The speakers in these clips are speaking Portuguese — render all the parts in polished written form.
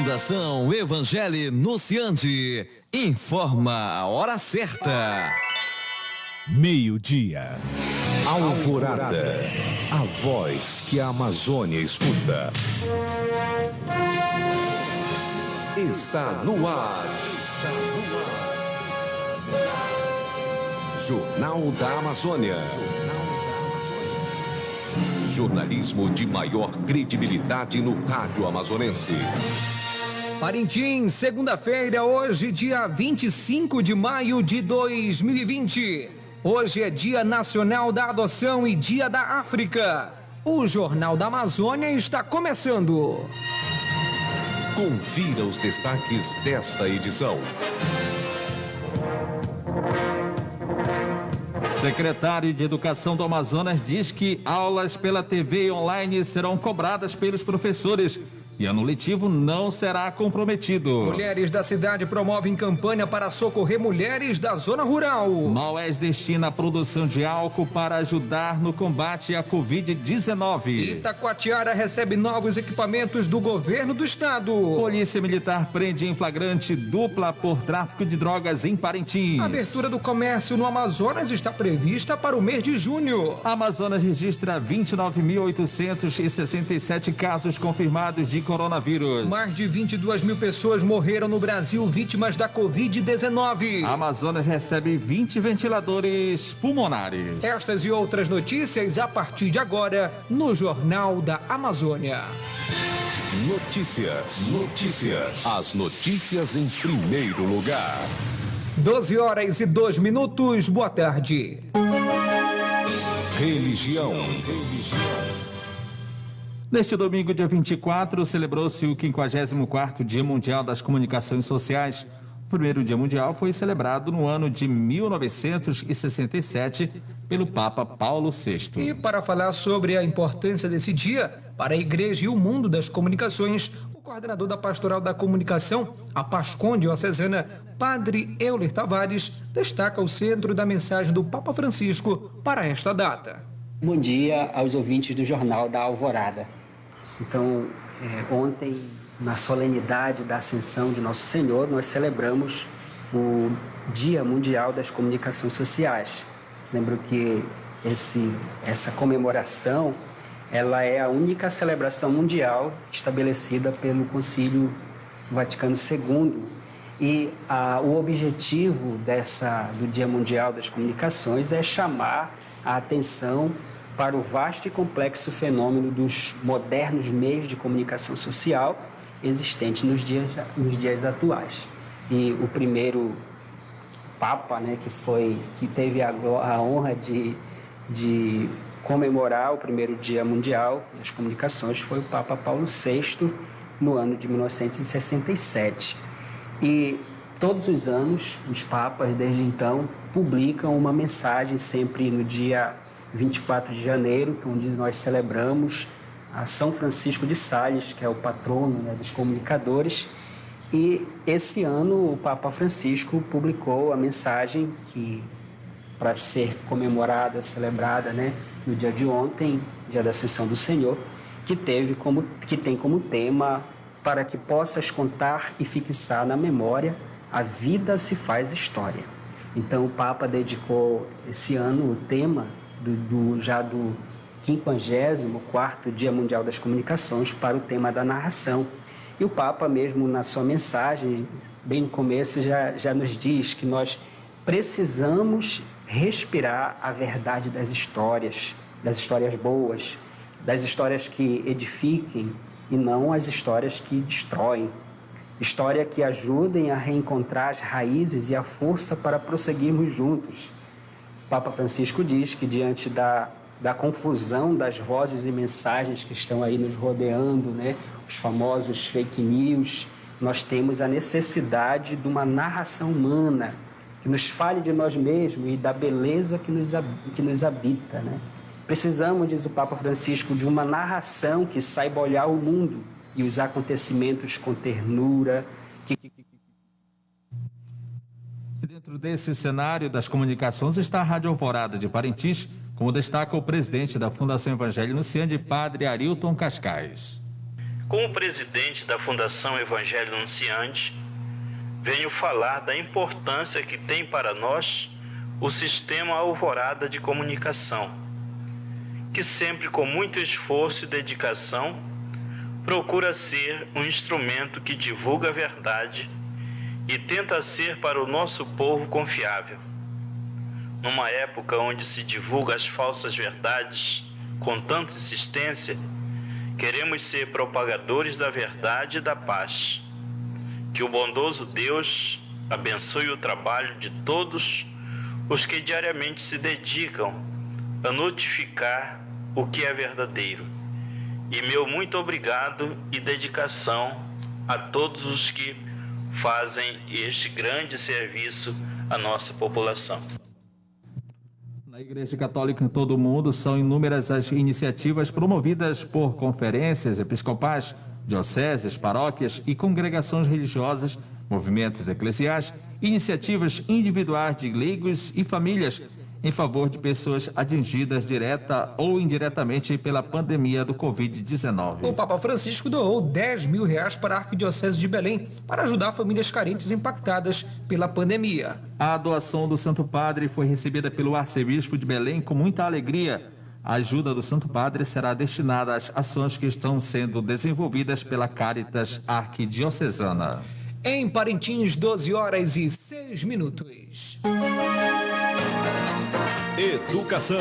Fundação Evangelho Nunciante informa a hora certa. 12:00. Alvorada, a voz que a Amazônia escuta. Está no ar. Jornal da Amazônia. Jornalismo de maior credibilidade no rádio amazonense. Parintins, segunda-feira, hoje, dia 25 de maio de 2020. Hoje é Dia Nacional da Adoção e Dia da África. O Jornal da Amazônia está começando. Confira os destaques desta edição. Secretário de Educação do Amazonas diz que aulas pela TV online serão cobradas pelos professores e ano letivo não será comprometido. Mulheres da cidade promovem campanha para socorrer mulheres da zona rural. Maués destina a produção de álcool para ajudar no combate à Covid-19. Itacoatiara recebe novos equipamentos do governo do estado. Polícia Militar prende em flagrante dupla por tráfico de drogas em Parintins. A abertura do comércio no Amazonas está prevista para o mês de junho. Amazonas registra 29.867 casos confirmados de coronavírus. Mais de 22 mil pessoas morreram no Brasil vítimas da Covid-19. Amazonas recebe 20 ventiladores pulmonares. Estas e outras notícias a partir de agora no Jornal da Amazônia. Notícias. As notícias em primeiro lugar. 12h02. Boa tarde. Religião. Neste domingo, dia 24, celebrou-se o 54º Dia Mundial das Comunicações Sociais. O primeiro Dia Mundial foi celebrado no ano de 1967 pelo Papa Paulo VI. E para falar sobre a importância desse dia para a Igreja e o mundo das comunicações, o coordenador da Pastoral da Comunicação, a PASCOM diocesana, Padre Euler Tavares, destaca o centro da mensagem do Papa Francisco para esta data. Bom dia aos ouvintes do Jornal da Alvorada. Então, ontem, na solenidade da Ascensão de Nosso Senhor, nós celebramos o Dia Mundial das Comunicações Sociais. Lembro que essa comemoração, ela é a única celebração mundial estabelecida pelo Concílio Vaticano II. E o objetivo do Dia Mundial das Comunicações é chamar a atenção para o vasto e complexo fenômeno dos modernos meios de comunicação social existentes nos dias atuais. E o primeiro Papa, né, que teve a honra de comemorar o primeiro Dia Mundial das Comunicações foi o Papa Paulo VI, no ano de 1967. E todos os anos, os papas, desde então, publicam uma mensagem sempre no dia 24 de janeiro, onde nós celebramos a São Francisco de Sales, que é o patrono, né, dos comunicadores. E esse ano o Papa Francisco publicou a mensagem que, para ser comemorada, celebrada, né, no dia de ontem, dia da Ascensão do Senhor, que tem como tema: para que possas contar e fixar na memória, a vida se faz história. Então o Papa dedicou esse ano o tema do 54º Dia Mundial das Comunicações para o tema da narração. E o Papa mesmo, na sua mensagem, bem no começo, já nos diz que nós precisamos respirar a verdade das histórias boas, das histórias que edifiquem e não as histórias que destroem. História que ajudem a reencontrar as raízes e a força para prosseguirmos juntos. O Papa Francisco diz que diante da confusão das vozes e mensagens que estão aí nos rodeando, né, os famosos fake news, nós temos a necessidade de uma narração humana que nos fale de nós mesmos e da beleza que nos habita, né? Precisamos, diz o Papa Francisco, de uma narração que saiba olhar o mundo e os acontecimentos com ternura. Dentro desse cenário das comunicações está a Rádio Alvorada de Parintins, como destaca o presidente da Fundação Evangelho Nunciante, Padre Arilton Cascais. Como presidente da Fundação Evangelho Anunciante, venho falar da importância que tem para nós o sistema Alvorada de comunicação, que sempre com muito esforço e dedicação procura ser um instrumento que divulga a verdade e tenta ser para o nosso povo confiável. Numa época onde se divulga as falsas verdades com tanta insistência, queremos ser propagadores da verdade e da paz. Que o bondoso Deus abençoe o trabalho de todos os que diariamente se dedicam a notificar o que é verdadeiro. E meu muito obrigado e dedicação a todos os que fazem este grande serviço à nossa população. Na Igreja Católica em todo o mundo, são inúmeras as iniciativas promovidas por conferências episcopais, dioceses, paróquias e congregações religiosas, movimentos eclesiais, iniciativas individuais de leigos e famílias em favor de pessoas atingidas direta ou indiretamente pela pandemia do Covid-19. O Papa Francisco doou R$10 mil para a Arquidiocese de Belém para ajudar famílias carentes impactadas pela pandemia. A doação do Santo Padre foi recebida pelo arcebispo de Belém com muita alegria. A ajuda do Santo Padre será destinada às ações que estão sendo desenvolvidas pela Caritas Arquidiocesana. Em Parintins, 12h06. Educação.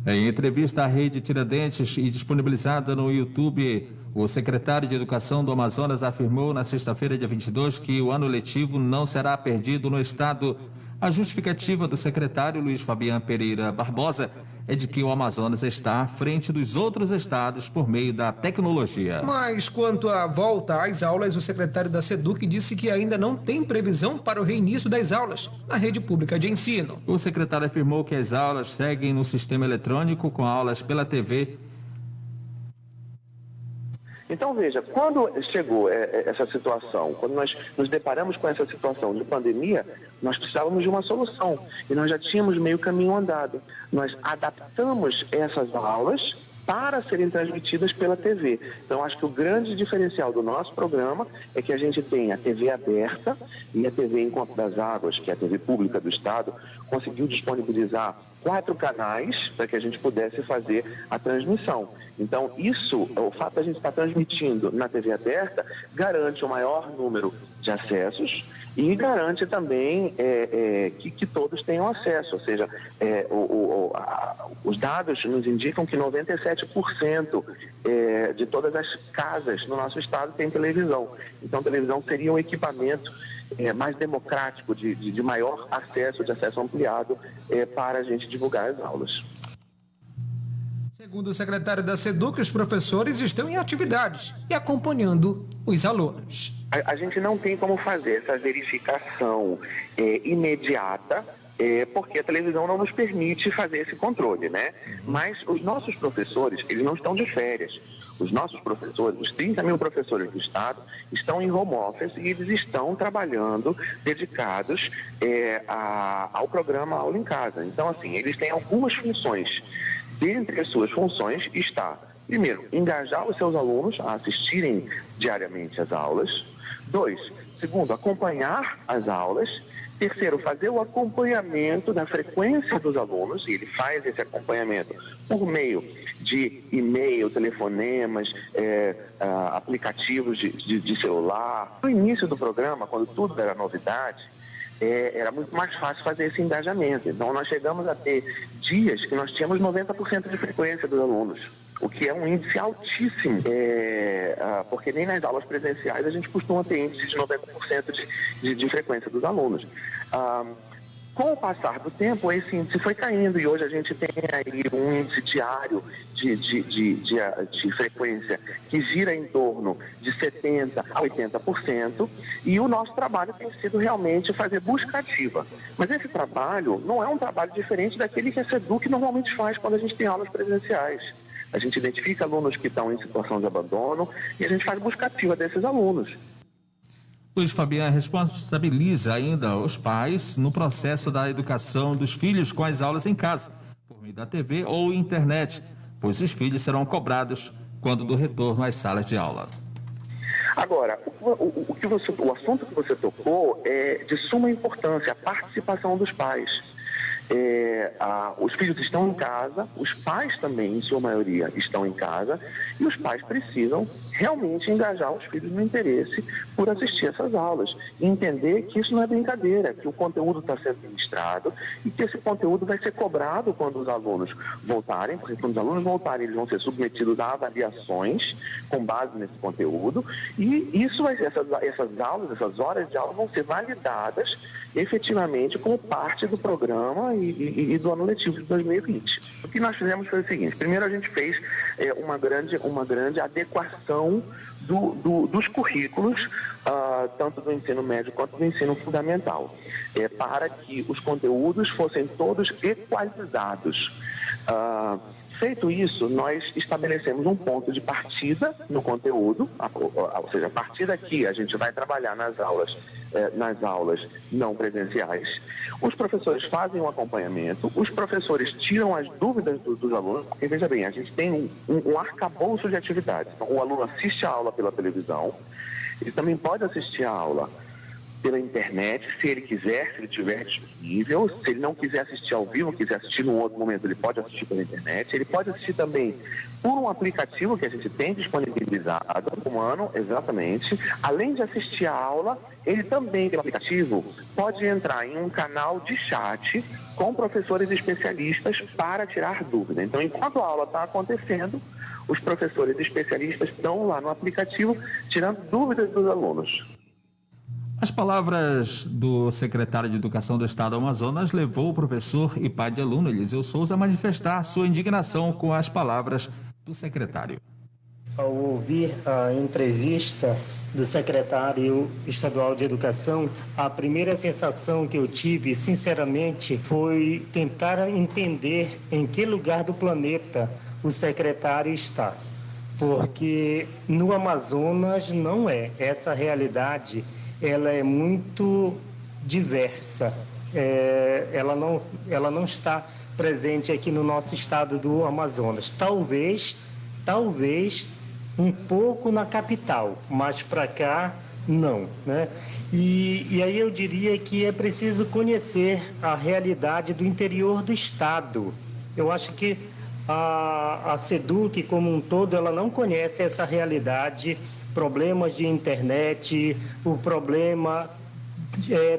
Em entrevista à Rede Tiradentes e disponibilizada no YouTube, o secretário de Educação do Amazonas afirmou na sexta-feira, dia 22, que o ano letivo não será perdido no estado. A justificativa do secretário Luiz Fabiano Pereira Barbosa é de que o Amazonas está à frente dos outros estados por meio da tecnologia. Mas quanto à volta às aulas, o secretário da SEDUC disse que ainda não tem previsão para o reinício das aulas na rede pública de ensino. O secretário afirmou que as aulas seguem no sistema eletrônico com aulas pela TV. Então, veja, quando chegou essa situação, quando nós nos deparamos com essa situação de pandemia, nós precisávamos de uma solução e nós já tínhamos meio caminho andado. Nós adaptamos essas aulas para serem transmitidas pela TV. Então, acho que o grande diferencial do nosso programa é que a gente tem a TV aberta e a TV Encontro das Águas, que é a TV pública do Estado, conseguiu disponibilizar 4 canais para que a gente pudesse fazer a transmissão. Então, o fato de a gente estar transmitindo na TV aberta, garante o maior número de acessos e garante também que todos tenham acesso. Ou seja, os dados nos indicam que 97% de todas as casas no nosso estado têm televisão. Então, a televisão seria um equipamento mais democrático, de maior acesso, de acesso ampliado para a gente divulgar as aulas. Segundo o secretário da SEDUC, os professores estão em atividades e acompanhando os alunos. A gente não tem como fazer essa verificação imediata, porque a televisão não nos permite fazer esse controle, né? Mas os nossos professores, eles não estão de férias. Os nossos professores, os 30 mil professores do Estado, estão em home office e eles estão trabalhando dedicados ao programa Aula em Casa. Então, assim, eles têm algumas funções. Dentre as suas funções está, primeiro, engajar os seus alunos a assistirem diariamente às aulas. 2, segundo, acompanhar as aulas. Terceiro, fazer o acompanhamento da frequência dos alunos, e ele faz esse acompanhamento por meio de e-mail, telefonemas, aplicativos de celular. No início do programa, quando tudo era novidade, era muito mais fácil fazer esse engajamento. Então, nós chegamos a ter dias que nós tínhamos 90% de frequência dos alunos, o que é um índice altíssimo, porque nem nas aulas presenciais a gente costuma ter índice de 90% de frequência dos alunos. Com o passar do tempo, esse índice foi caindo e hoje a gente tem aí um índice diário de frequência que gira em torno de 70% a 80%, e o nosso trabalho tem sido realmente fazer busca ativa. Mas esse trabalho não é um trabalho diferente daquele que a SEDUC normalmente faz quando a gente tem aulas presenciais. A gente identifica alunos que estão em situação de abandono e a gente faz busca ativa desses alunos. Luiz Fabiano responsabiliza ainda os pais no processo da educação dos filhos com as aulas em casa, por meio da TV ou internet, pois os filhos serão cobrados quando do retorno às salas de aula. Agora, o assunto que você tocou é de suma importância, a participação dos pais. Os filhos estão em casa, os pais também, em sua maioria, estão em casa, e os pais precisam realmente engajar os filhos no interesse por assistir essas aulas e entender que isso não é brincadeira, que o conteúdo está sendo ministrado e que esse conteúdo vai ser cobrado quando os alunos voltarem, porque quando os alunos voltarem, eles vão ser submetidos a avaliações com base nesse conteúdo, e essas aulas, essas horas de aula vão ser validadas efetivamente como parte do programa e do ano letivo de 2020. O que nós fizemos foi o seguinte: primeiro a gente fez uma grande adequação dos currículos, tanto do ensino médio quanto do ensino fundamental, para que os conteúdos fossem todos equalizados. Feito isso, nós estabelecemos um ponto de partida no conteúdo, ou seja, a partir daqui a gente vai trabalhar nas aulas não presenciais. Os professores fazem um acompanhamento, os professores tiram as dúvidas dos alunos, porque veja bem, a gente tem um arcabouço de atividades. Então, o aluno assiste a aula pela televisão, ele também pode assistir a aula pela internet, se ele quiser, se ele tiver disponível. Se ele não quiser assistir ao vivo, quiser assistir num outro momento, ele pode assistir pela internet. Ele pode assistir também por um aplicativo que a gente tem disponibilizado, humano, exatamente. Além de assistir a aula, ele também, pelo aplicativo, pode entrar em um canal de chat com professores especialistas para tirar dúvida. Então, enquanto a aula está acontecendo, os professores especialistas estão lá no aplicativo tirando dúvidas dos alunos. As palavras do secretário de Educação do Estado do Amazonas levou o professor e pai de aluno Eliseu Souza a manifestar sua indignação com as palavras do secretário. Ao ouvir a entrevista do secretário estadual de Educação, a primeira sensação que eu tive, sinceramente, foi tentar entender em que lugar do planeta o secretário está. Porque no Amazonas não é essa realidade. Ela é muito diversa, ela não está presente aqui no nosso estado do Amazonas. Talvez um pouco na capital, mas para cá não, né? E aí eu diria que é preciso conhecer a realidade do interior do estado. Eu acho que a SEDUC como um todo, ela não conhece essa realidade, problemas de internet, o problema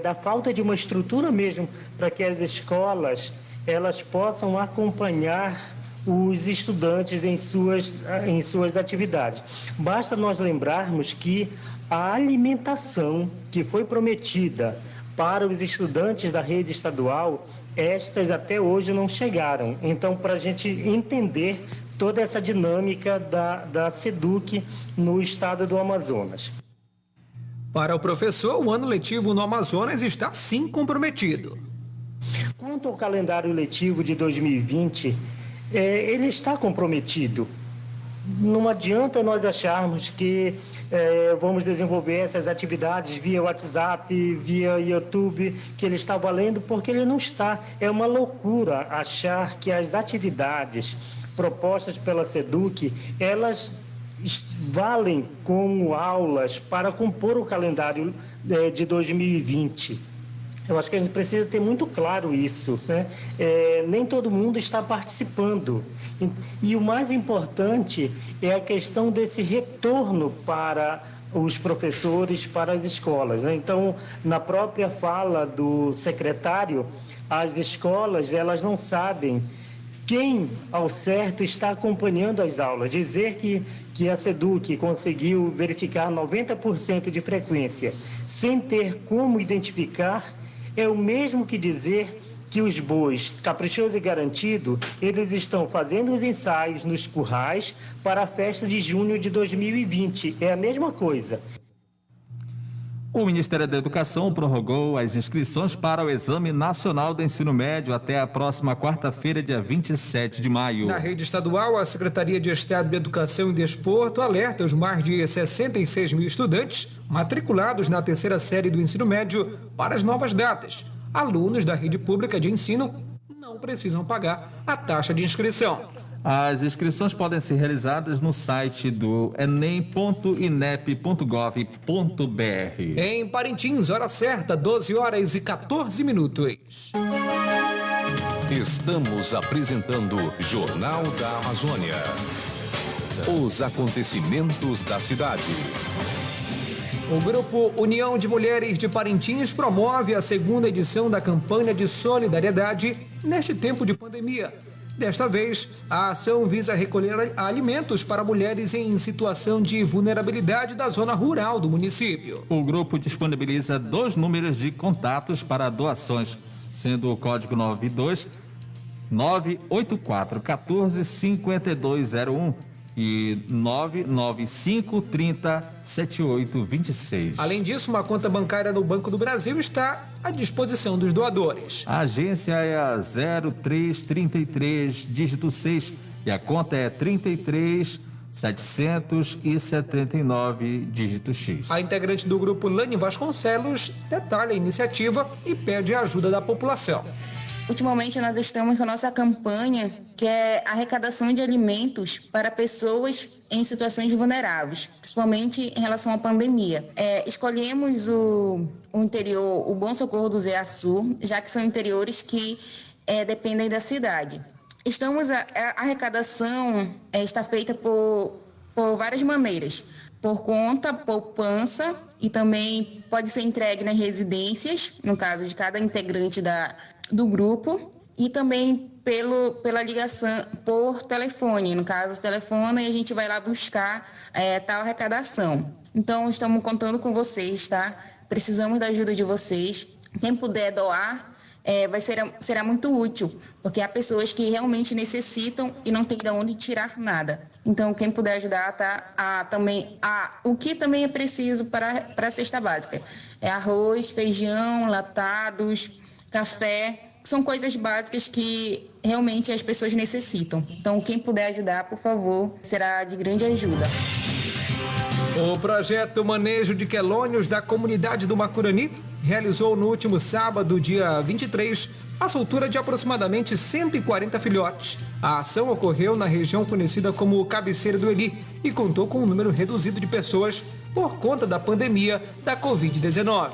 da falta de uma estrutura mesmo para que as escolas elas possam acompanhar os estudantes em suas atividades. Basta nós lembrarmos que a alimentação que foi prometida para os estudantes da rede estadual, estas até hoje não chegaram. Então, para a gente entender toda essa dinâmica da SEDUC no estado do Amazonas. Para o professor, o ano letivo no Amazonas está sim comprometido. Quanto ao calendário letivo de 2020, ele está comprometido. Não adianta nós acharmos que vamos desenvolver essas atividades via WhatsApp, via YouTube, que ele está valendo, porque ele não está. É uma loucura achar que as atividades propostas pela SEDUC, elas valem como aulas para compor o calendário de 2020. Eu acho que a gente precisa ter muito claro isso, né? Nem todo mundo está participando. E o mais importante é a questão desse retorno para os professores, para as escolas, né? Então, na própria fala do secretário, as escolas, elas não sabem quem, ao certo, está acompanhando as aulas. Dizer que a SEDUC conseguiu verificar 90% de frequência sem ter como identificar é o mesmo que dizer que os bois, Caprichoso e Garantido, eles estão fazendo os ensaios nos currais para a festa de junho de 2020. É a mesma coisa. O Ministério da Educação prorrogou as inscrições para o Exame Nacional do Ensino Médio até a próxima quarta-feira, dia 27 de maio. Na rede estadual, a Secretaria de Estado de Educação e Desporto alerta os mais de 66 mil estudantes matriculados na terceira série do ensino médio para as novas datas. Alunos da rede pública de ensino não precisam pagar a taxa de inscrição. As inscrições podem ser realizadas no site do enem.inep.gov.br. Em Parintins, hora certa, 12h14. Estamos apresentando Jornal da Amazônia. Os acontecimentos da cidade. O Grupo União de Mulheres de Parintins promove a segunda edição da campanha de solidariedade neste tempo de pandemia. Desta vez, a ação visa recolher alimentos para mulheres em situação de vulnerabilidade da zona rural do município. O grupo disponibiliza 2 números de contatos para doações, sendo o código 92 984 14 5201 e 995 30 7826. Além disso, uma conta bancária no Banco do Brasil está à disposição dos doadores. A agência é a 0333, dígito 6, e a conta é 33 779, dígito X. A integrante do grupo, Lani Vasconcelos, detalha a iniciativa e pede a ajuda da população. Ultimamente nós estamos com a nossa campanha, que é a arrecadação de alimentos para pessoas em situações vulneráveis, principalmente em relação à pandemia. Escolhemos o interior, o Bom Socorro do Zeaçu, já que são interiores que dependem da cidade. A arrecadação está feita por várias maneiras, por conta, poupança, e também pode ser entregue nas residências, no caso de cada integrante do grupo, e também pela ligação por telefone. No caso, telefona e a gente vai lá buscar tal arrecadação. Então, estamos contando com vocês, tá? Precisamos da ajuda de vocês. Quem puder doar, será muito útil, porque há pessoas que realmente necessitam e não tem de onde tirar nada. Então, quem puder ajudar, tá? O que também é preciso para a cesta básica é arroz, feijão, latados, café, são coisas básicas que realmente as pessoas necessitam. Então, quem puder ajudar, por favor, será de grande ajuda. O projeto Manejo de Quelônios da comunidade do Macurani realizou no último sábado, dia 23, a soltura de aproximadamente 140 filhotes. A ação ocorreu na região conhecida como Cabeceira do Eli e contou com um número reduzido de pessoas por conta da pandemia da Covid-19.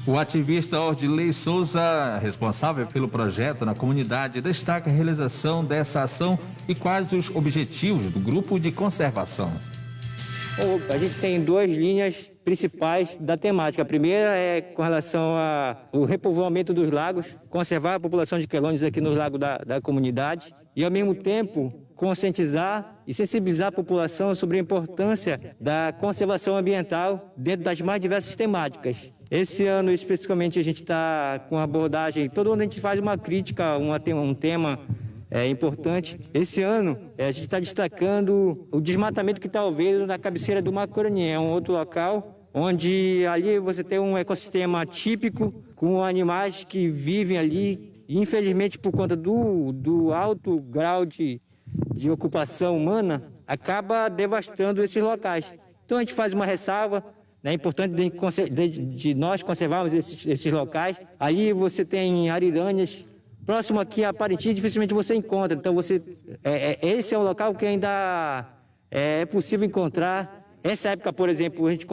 O ativista Ordilei Souza, responsável pelo projeto na comunidade, destaca a realização dessa ação e quais os objetivos do grupo de conservação. A gente tem 2 linhas principais da temática. A primeira é com relação ao repovoamento dos lagos, conservar a população de quelônios aqui nos lagos da comunidade e, ao mesmo tempo, conscientizar e sensibilizar a população sobre a importância da conservação ambiental dentro das mais diversas temáticas. Esse ano, especificamente, a gente está com abordagem, todo ano a gente faz uma crítica, um tema importante. Esse ano, a gente está destacando o desmatamento que está ocorrendo na cabeceira do Macurani. É um outro local onde ali você tem um ecossistema típico com animais que vivem ali e, infelizmente, por conta do alto grau de ocupação humana, acaba devastando esses locais. Então, a gente faz uma ressalva. É importante de nós conservarmos esses locais. Ali você tem ariranhas. Próximo aqui a Parintins, dificilmente você encontra. Então, esse é um local que ainda é possível encontrar. Essa época, por exemplo, a gente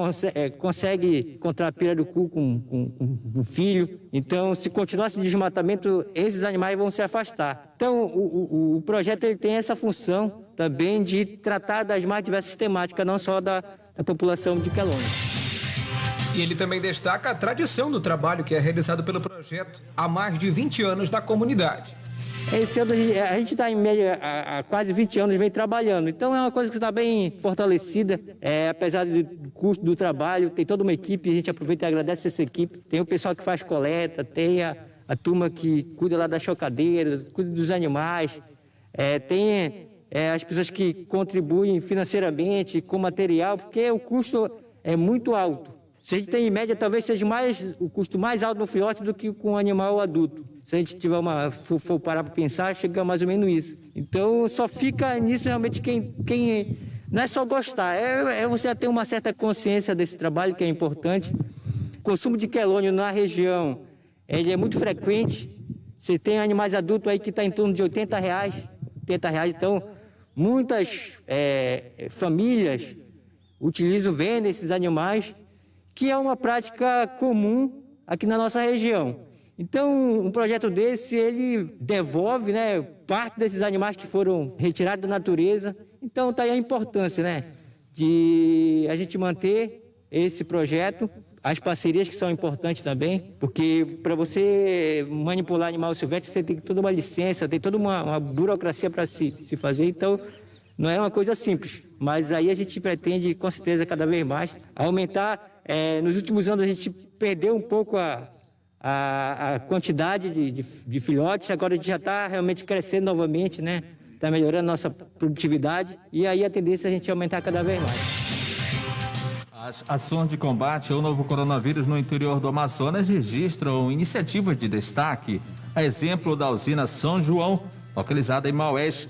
consegue encontrar a pirarucu com filho. Então, se continuar esse desmatamento, esses animais vão se afastar. Então, o projeto ele tem essa função também de tratar das mais diversas temáticas, não só da população de quelônios. E ele também destaca a tradição do trabalho que é realizado pelo projeto há mais de 20 anos da comunidade. Esse ano a gente está em média há quase 20 anos vem trabalhando, então é uma coisa que está bem fortalecida, apesar do custo do trabalho, tem toda uma equipe, a gente aproveita e agradece essa equipe, tem o pessoal que faz coleta, tem a turma que cuida lá da chocadeira, cuida dos animais, tem as pessoas que contribuem financeiramente com material, porque o custo é muito alto. Se a gente tem em média, talvez seja o custo mais alto no filhote do que com o animal adulto. Se a gente tiver for parar para pensar, chega mais ou menos isso. Então, só fica nisso realmente quem não é só gostar, você ter uma certa consciência desse trabalho que é importante. O consumo de quelônio na região, ele é muito frequente. Você tem animais adultos aí que está em torno de R$80. Então, muitas famílias vendem esses animais, que é uma prática comum aqui na nossa região. Então, um projeto desse, ele devolve, né, parte desses animais que foram retirados da natureza. Então, está aí a importância, né, de a gente manter esse projeto, as parcerias que são importantes também, porque para você manipular animal silvestre, você tem toda uma licença, tem toda uma burocracia para se fazer, então não é uma coisa simples. Mas aí a gente pretende, com certeza, cada vez mais, aumentar. Nos últimos anos a gente perdeu um pouco a quantidade de filhotes, agora a gente já está realmente crescendo novamente, né? Está melhorando a nossa produtividade e aí a tendência é a gente aumentar cada vez mais. As ações de combate ao novo coronavírus no interior do Amazonas registram iniciativas de destaque, a exemplo da usina São João, localizada em Maués,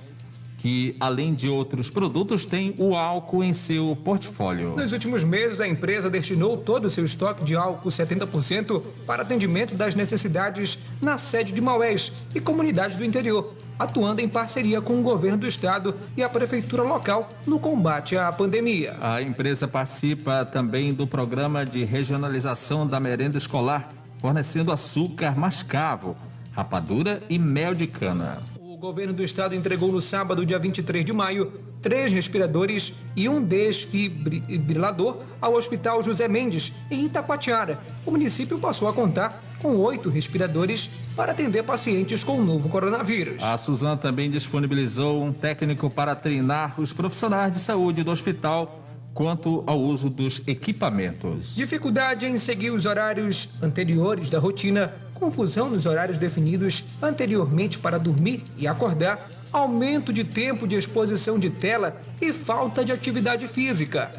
que, além de outros produtos, tem o álcool em seu portfólio. Nos últimos meses, a empresa destinou todo o seu estoque de álcool, 70%, para atendimento das necessidades na sede de Maués e comunidades do interior, atuando em parceria com o governo do estado e a prefeitura local no combate à pandemia. A empresa participa também do programa de regionalização da merenda escolar, fornecendo açúcar mascavo, rapadura e mel de cana. O governo do estado entregou no sábado, dia 23 de maio, 3 respiradores e um desfibrilador ao Hospital José Mendes, em Itacoatiara. O município passou a contar com 8 respiradores para atender pacientes com o novo coronavírus. A Suzano também disponibilizou um técnico para treinar os profissionais de saúde do hospital quanto ao uso dos equipamentos. Dificuldade em seguir os horários anteriores da rotina, confusão nos horários definidos anteriormente para dormir e acordar, aumento de tempo de exposição de tela e falta de atividade física.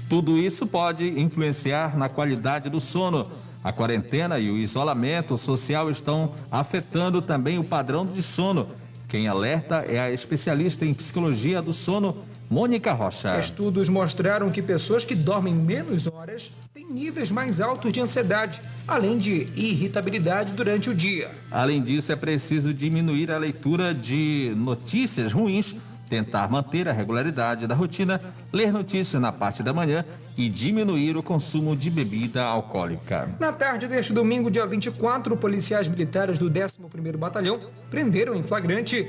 Tudo isso pode influenciar na qualidade do sono. A quarentena e o isolamento social estão afetando também o padrão de sono. Quem alerta é a especialista em psicologia do sono, Mônica Rocha. Estudos mostraram que pessoas que dormem menos horas têm níveis mais altos de ansiedade, além de irritabilidade durante o dia. Além disso, é preciso diminuir a leitura de notícias ruins, tentar manter a regularidade da rotina, ler notícias na parte da manhã e diminuir o consumo de bebida alcoólica. Na tarde deste domingo, dia 24, policiais militares do 11º Batalhão prenderam em flagrante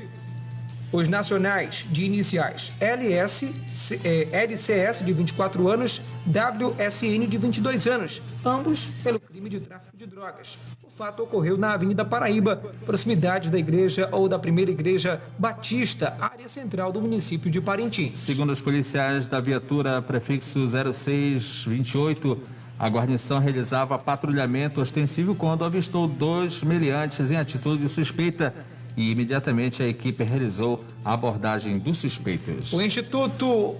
os nacionais de iniciais LCS de 24 anos, WSN de 22 anos, ambos pelo crime de tráfico de drogas. O fato ocorreu na Avenida Paraíba, proximidade da igreja ou da primeira igreja Batista, área central do município de Parintins. Segundo os policiais da viatura prefixo 0628, a guarnição realizava patrulhamento ostensivo quando avistou 2 meliantes em atitude suspeita e imediatamente a equipe realizou a abordagem dos suspeitos. O Instituto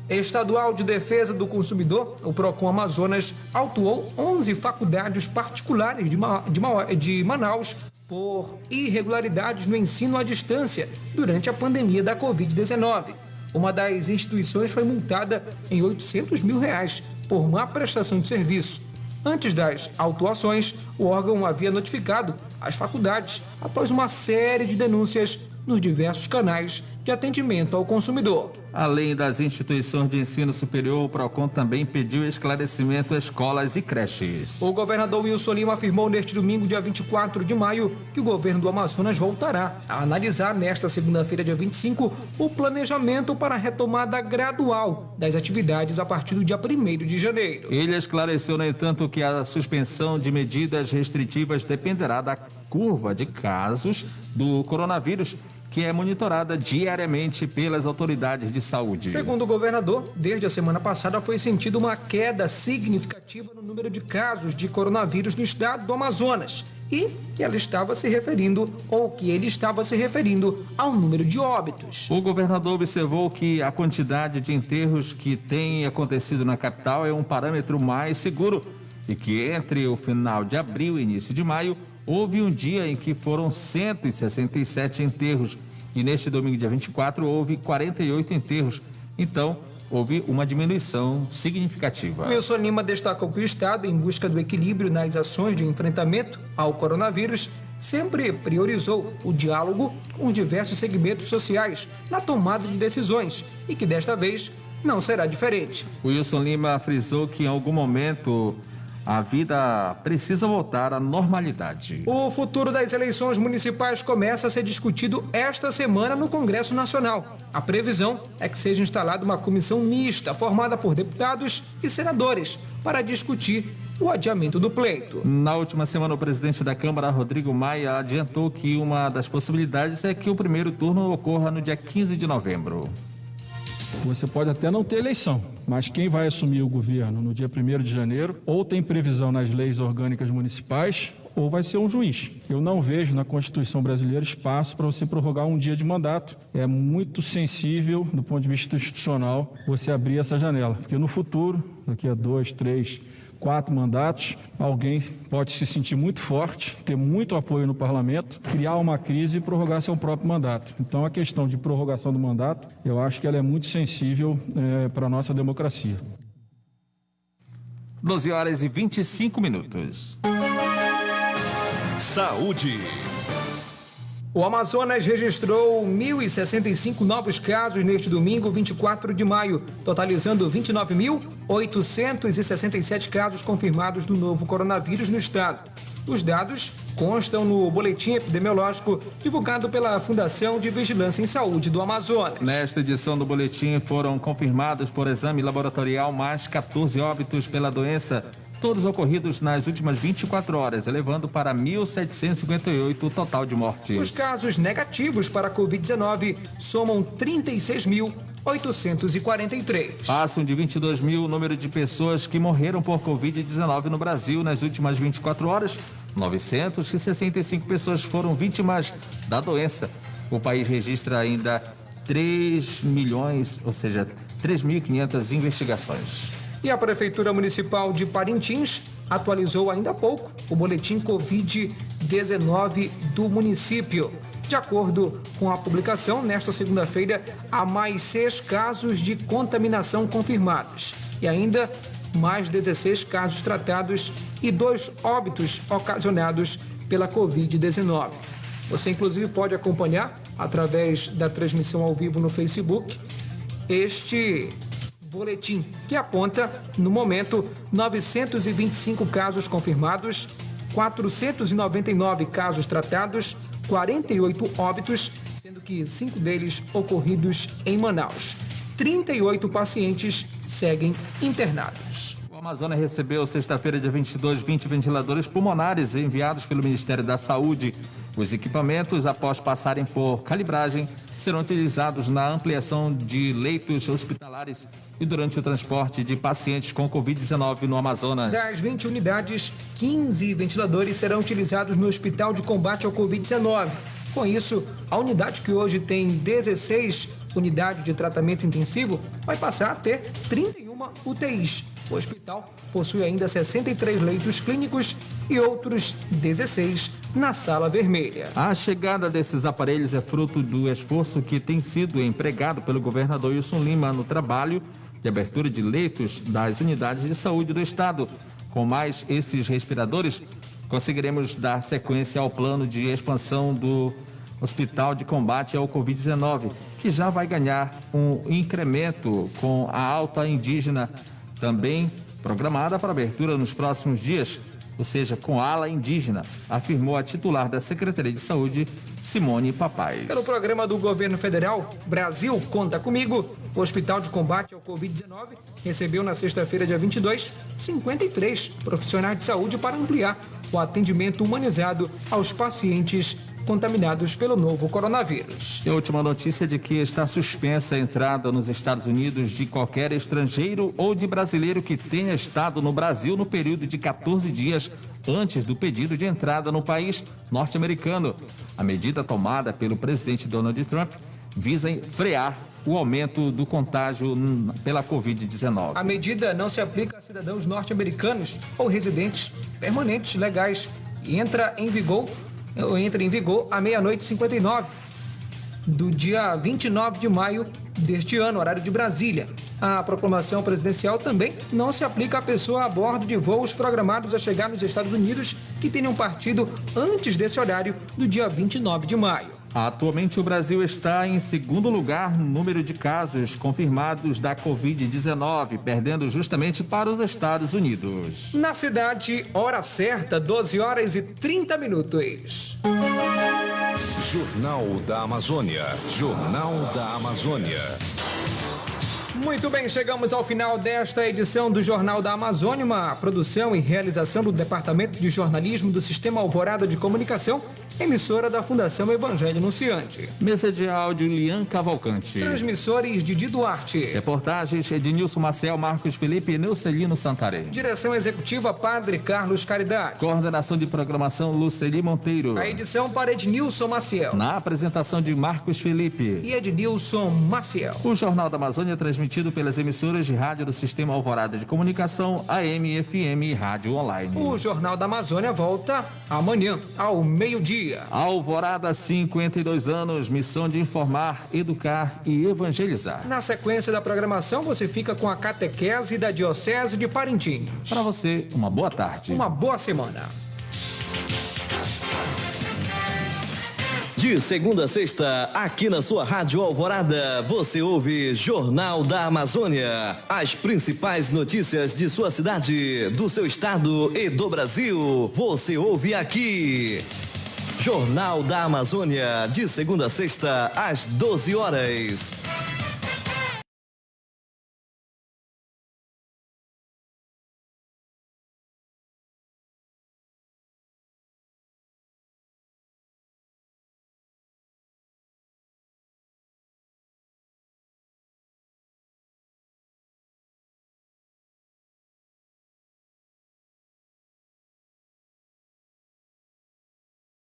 Estadual de Defesa do Consumidor, o PROCON Amazonas, autuou 11 faculdades particulares de Manaus por irregularidades no ensino à distância durante a pandemia da Covid-19. Uma das instituições foi multada em R$800 mil por má prestação de serviço. Antes das autuações, o órgão havia notificado as faculdades após uma série de denúncias nos diversos canais de atendimento ao consumidor. Além das instituições de ensino superior, o PROCON também pediu esclarecimento a escolas e creches. O governador Wilson Lima afirmou neste domingo, dia 24 de maio, que o governo do Amazonas voltará a analisar nesta segunda-feira, dia 25, o planejamento para a retomada gradual das atividades a partir do dia 1º de janeiro. Ele esclareceu, no entanto, que a suspensão de medidas restritivas dependerá da curva de casos do coronavírus, que é monitorada diariamente pelas autoridades de saúde. Segundo o governador, desde a semana passada foi sentida uma queda significativa no número de casos de coronavírus no estado do Amazonas e que ele estava se referindo ao número de óbitos. O governador observou que a quantidade de enterros que tem acontecido na capital é um parâmetro mais seguro e que entre o final de abril e início de maio houve um dia em que foram 167 enterros e neste domingo, dia 24, houve 48 enterros. Então, houve uma diminuição significativa. Wilson Lima destacou que o Estado, em busca do equilíbrio nas ações de enfrentamento ao coronavírus, sempre priorizou o diálogo com os diversos segmentos sociais na tomada de decisões e que desta vez não será diferente. Wilson Lima frisou que em algum momento a vida precisa voltar à normalidade. O futuro das eleições municipais começa a ser discutido esta semana no Congresso Nacional. A previsão é que seja instalada uma comissão mista formada por deputados e senadores para discutir o adiamento do pleito. Na última semana, o presidente da Câmara, Rodrigo Maia, adiantou que uma das possibilidades é que o primeiro turno ocorra no dia 15 de novembro. Você pode até não ter eleição, mas quem vai assumir o governo no dia 1º de janeiro ou tem previsão nas leis orgânicas municipais ou vai ser um juiz. Eu não vejo na Constituição brasileira espaço para você prorrogar um dia de mandato. É muito sensível, do ponto de vista institucional, você abrir essa janela, porque no futuro, daqui a 2, 3, 4 mandatos, alguém pode se sentir muito forte, ter muito apoio no parlamento, criar uma crise e prorrogar seu próprio mandato. Então, a questão de prorrogação do mandato, eu acho que ela é muito sensível para a nossa democracia. 12h25. Saúde. O Amazonas registrou 1.065 novos casos neste domingo, 24 de maio, totalizando 29.867 casos confirmados do novo coronavírus no estado. Os dados constam no boletim epidemiológico divulgado pela Fundação de Vigilância em Saúde do Amazonas. Nesta edição do boletim foram confirmados por exame laboratorial mais 14 óbitos pela doença, todos ocorridos nas últimas 24 horas, elevando para 1.758 o total de mortes. Os casos negativos para a Covid-19 somam 36.843. Passam de 22 mil o número de pessoas que morreram por Covid-19 no Brasil nas últimas 24 horas. 965 pessoas foram vítimas da doença. O país registra ainda 3 milhões, ou seja, 3.500 investigações. E a Prefeitura Municipal de Parintins atualizou ainda há pouco o boletim Covid-19 do município. De acordo com a publicação, nesta segunda-feira, há mais 6 casos de contaminação confirmados e ainda mais 16 casos tratados e 2 óbitos ocasionados pela Covid-19. Você, inclusive, pode acompanhar, através da transmissão ao vivo no Facebook, este boletim, que aponta, no momento, 925 casos confirmados, 499 casos tratados, 48 óbitos, sendo que 5 deles ocorridos em Manaus. 38 pacientes seguem internados. O Amazonas recebeu, sexta-feira, dia 22, 20 ventiladores pulmonares enviados pelo Ministério da Saúde. Os equipamentos, após passarem por calibragem, serão utilizados na ampliação de leitos hospitalares e durante o transporte de pacientes com Covid-19 no Amazonas. Das 20 unidades, 15 ventiladores serão utilizados no Hospital de Combate ao Covid-19. Com isso, a unidade, que hoje tem 16 unidades de tratamento intensivo, vai passar a ter 31 UTIs. O hospital possui ainda 63 leitos clínicos e outros 16 na sala vermelha. A chegada desses aparelhos é fruto do esforço que tem sido empregado pelo governador Wilson Lima no trabalho de abertura de leitos das unidades de saúde do estado. Com mais esses respiradores, conseguiremos dar sequência ao plano de expansão do Hospital de Combate ao Covid-19, que já vai ganhar um incremento com a alta indígena, também programada para abertura nos próximos dias, ou seja, com ala indígena, afirmou a titular da Secretaria de Saúde, Simone Papais. Pelo programa do governo federal, Brasil Conta Comigo, o Hospital de Combate ao Covid-19 recebeu na sexta-feira, dia 22, 53 profissionais de saúde para ampliar o atendimento humanizado aos pacientes contaminados pelo novo coronavírus. E a última notícia é de que está suspensa a entrada nos Estados Unidos de qualquer estrangeiro ou de brasileiro que tenha estado no Brasil no período de 14 dias antes do pedido de entrada no país norte-americano. A medida tomada pelo presidente Donald Trump visa frear o aumento do contágio pela Covid-19. A medida não se aplica a cidadãos norte-americanos ou residentes permanentes legais e entra em vigor à meia-noite 59 do dia 29 de maio deste ano, horário de Brasília. A proclamação presidencial também não se aplica à pessoa a bordo de voos programados a chegar nos Estados Unidos que tenham partido antes desse horário do dia 29 de maio. Atualmente, o Brasil está em segundo lugar no número de casos confirmados da Covid-19, perdendo justamente para os Estados Unidos. Na cidade, hora certa, 12 horas e 30 minutos. Jornal da Amazônia. Jornal da Amazônia. Muito bem, chegamos ao final desta edição do Jornal da Amazônia, uma produção e realização do Departamento de Jornalismo do Sistema Alvorada de Comunicação, emissora da Fundação Evangelho Anunciante. Mesa de áudio, Lian Cavalcante. Transmissores, Didi Duarte. Reportagens, Ednilson Maciel, Marcos Felipe e Neucelino Santarém. Direção executiva, Padre Carlos Caridade. Coordenação de programação, Luceli Monteiro. A edição para Ednilson Maciel. Na apresentação de Marcos Felipe e Ednilson Maciel. O Jornal da Amazônia é transmitido pelas emissoras de rádio do Sistema Alvorada de Comunicação, AM, FM e Rádio Online. O Jornal da Amazônia volta amanhã, ao meio-dia. Alvorada, 52 anos, missão de informar, educar e evangelizar. Na sequência da programação, você fica com a catequese da Diocese de Parintins. Para você, uma boa tarde. Uma boa semana. De segunda a sexta, aqui na sua Rádio Alvorada, você ouve Jornal da Amazônia. As principais notícias de sua cidade, do seu estado e do Brasil, você ouve aqui. Jornal da Amazônia, de segunda a sexta, às 12 horas.